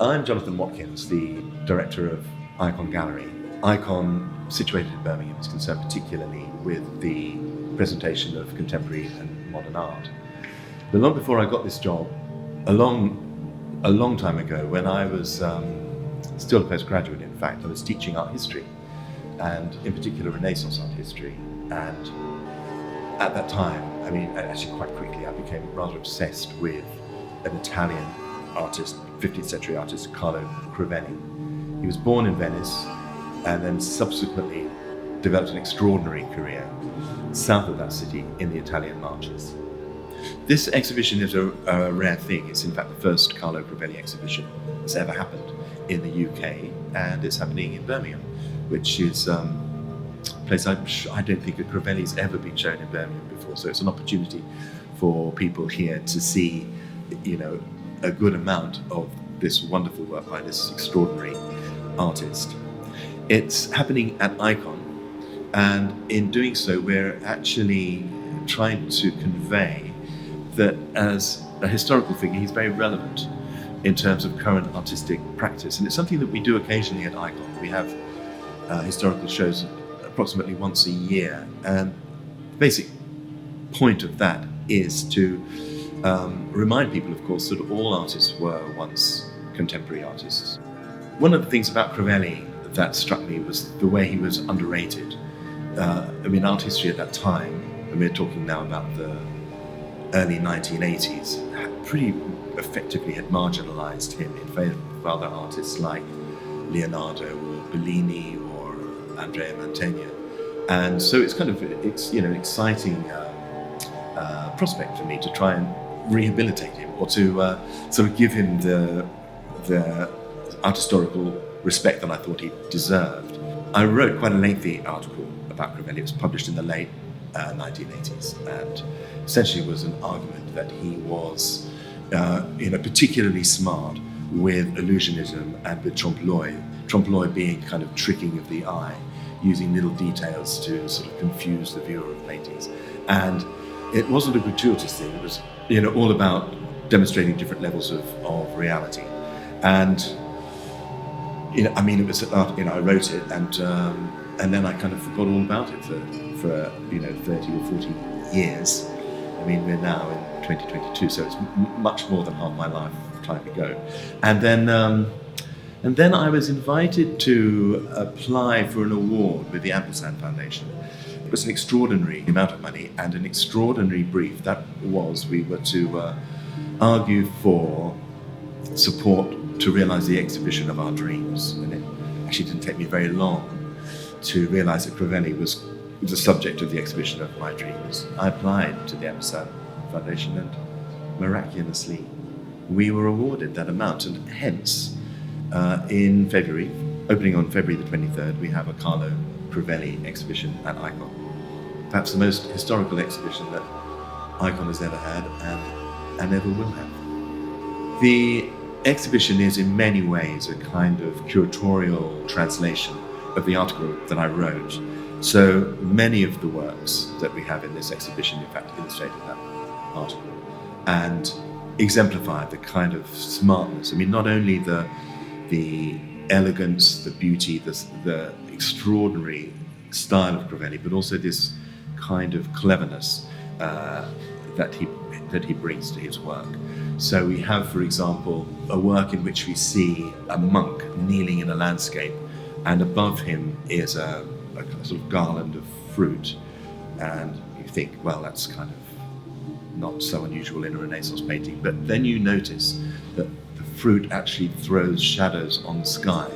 I'm Jonathan Watkins, the director of Ikon Gallery. Ikon, situated in Birmingham, is concerned particularly with the presentation of contemporary and modern art. But long before I got this job, a long time ago, when I was still a postgraduate, in fact, I was teaching art history, and in particular Renaissance art history. And at that time, actually quite quickly, I became rather obsessed with an Italian artist, 15th century artist, Carlo Crivelli. He was born in Venice and then subsequently developed an extraordinary career south of that city in the Italian marches. This exhibition is a rare thing. It's in fact the first Carlo Crivelli exhibition that's ever happened in the UK, and it's happening in Birmingham, which is a place I don't think that Crivelli's ever been shown in Birmingham before. So it's an opportunity for people here to see, a good amount of this wonderful work by this extraordinary artist. It's happening at Ikon, and in doing so, we're actually trying to convey that as a historical figure, he's very relevant in terms of current artistic practice. And it's something that we do occasionally at Ikon. We have historical shows approximately once a year. And the basic point of that is to remind people, of course, that all artists were once contemporary artists. One of the things about Crivelli that struck me was the way he was underrated. Art history at that time, and we're talking now about the early 1980s, pretty effectively had marginalized him in favor of other artists like Leonardo or Bellini or Andrea Mantegna. And so it's an exciting prospect for me to try and rehabilitate him, or to sort of give him the art historical respect that I thought he deserved. I wrote quite a lengthy article about Crivelli. It was published in the late 1980s, and essentially was an argument that he was particularly smart with illusionism and with trompe-l'oeil being kind of tricking of the eye, using little details to sort of confuse the viewer of paintings. And it wasn't a gratuitous thing. It was all about demonstrating different levels of reality. And it was I wrote it, and then I kind of forgot all about it for 30 or 40 years. We're now in 2022, so it's much more than half my lifetime ago. And then I was invited to apply for an award with the Ampersand Foundation. It was an extraordinary amount of money and an extraordinary brief. We were to argue for support to realise the exhibition of our dreams. And it actually didn't take me very long to realise that Crivelli was the subject of the exhibition of my dreams. I applied to the Ampersand Foundation, and miraculously we were awarded that amount, and hence in February, opening on February the 23rd, we have a Carlo Crivelli exhibition at Ikon. Perhaps the most historical exhibition that Ikon has ever had and ever will have. The exhibition is in many ways a kind of curatorial translation of the article that I wrote. So many of the works that we have in this exhibition, in fact, illustrated that article and exemplified the kind of smartness. Not only the elegance, the beauty, the extraordinary style of Crivelli, but also this kind of cleverness that he brings to his work. So we have, for example, a work in which we see a monk kneeling in a landscape, and above him is a sort of garland of fruit. And you think, well, that's kind of not so unusual in a Renaissance painting. But then you notice that the fruit actually throws shadows on the sky.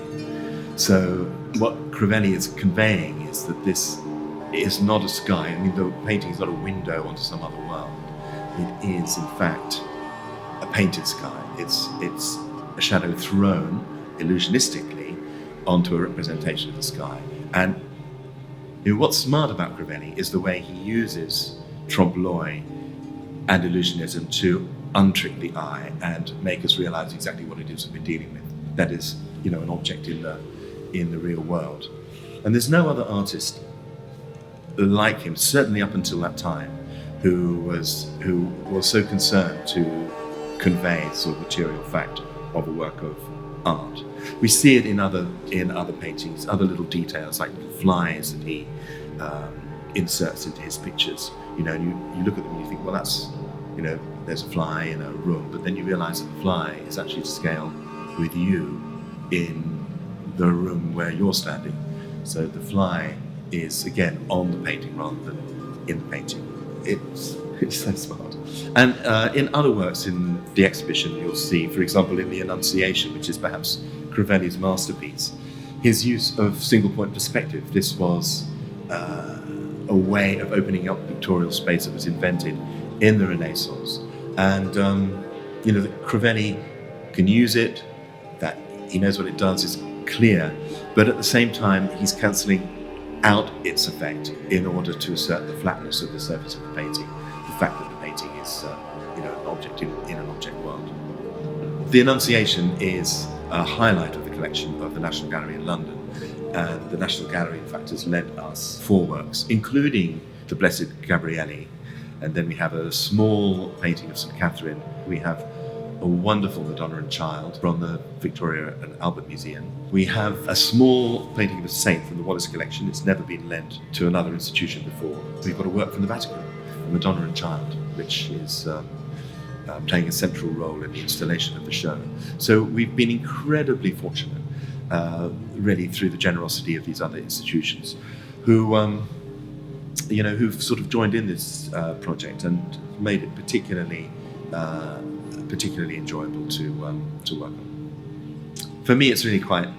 So what Crivelli is conveying is that this is not a sky. The painting is not a window onto some other world. It is, in fact, a painted sky. It's a shadow thrown illusionistically onto a representation of the sky. And what's smart about Crivelli is the way he uses trompe-l'oeil and illusionism to untrick the eye and make us realize exactly what it is that we're dealing with. That is, an object in the real world. And there's no other artist like him, certainly up until that time, who was so concerned to convey sort of material fact of a work of art. We see it in other paintings, other little details like little flies that he inserts into his pictures. And you look at them and you think, well, that's, there's a fly in a room, but then you realise that the fly is actually to scale with you in the room where you're standing. So the fly is again on the painting rather than in the painting. It's so smart. And in other works in the exhibition, you'll see, for example, in the Annunciation, which is perhaps Crivelli's masterpiece, his use of single-point perspective. This was a way of opening up pictorial space that was invented in the Renaissance. And, that Crivelli can use it, that he knows what it does is clear, but at the same time, he's cancelling out its effect in order to assert the flatness of the surface of the painting, the fact that the painting is an object in an object world. The Annunciation is a highlight of the collection of the National Gallery in London, and the National Gallery in fact has lent us 4 works, including the Blessed Gabriele, and then we have a small painting of St. Catherine. We have a wonderful Madonna and Child from the Victoria and Albert Museum. We have a small painting of a saint from the Wallace Collection. It's never been lent to another institution before. We've got a work from the Vatican, Madonna and Child, which is playing a central role in the installation of the show. So we've been incredibly fortunate, really, through the generosity of these other institutions, who've sort of joined in this project and made it particularly enjoyable to work on. For me, it's really quite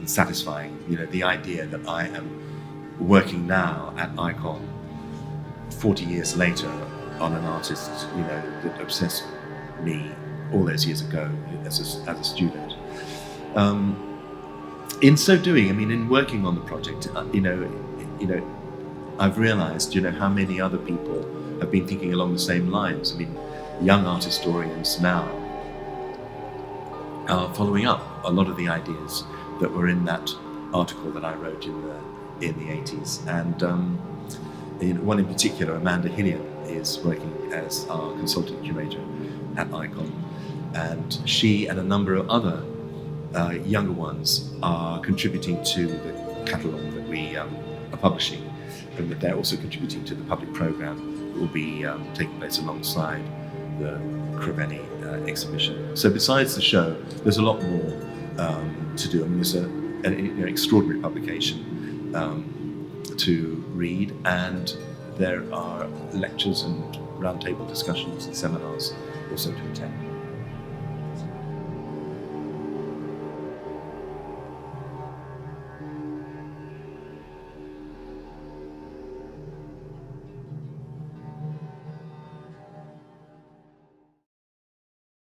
satisfying, the idea that I am working now at Ikon 40 years later on an artist, that obsessed me all those years ago as a student. In so doing, in working on the project, I've realised, how many other people have been thinking along the same lines. Young art historians now are following up a lot of the ideas that were in that article that I wrote in the 80s. And one in particular, Amanda Hilliard, is working as our consultant curator at Ikon, and she and a number of other younger ones are contributing to the catalogue that we are publishing, and that they're also contributing to the public programme that will be taking place alongside the Crivelli exhibition. So besides the show, there's a lot more to do. There's an extraordinary publication to read, and there are lectures and roundtable discussions and seminars also to attend.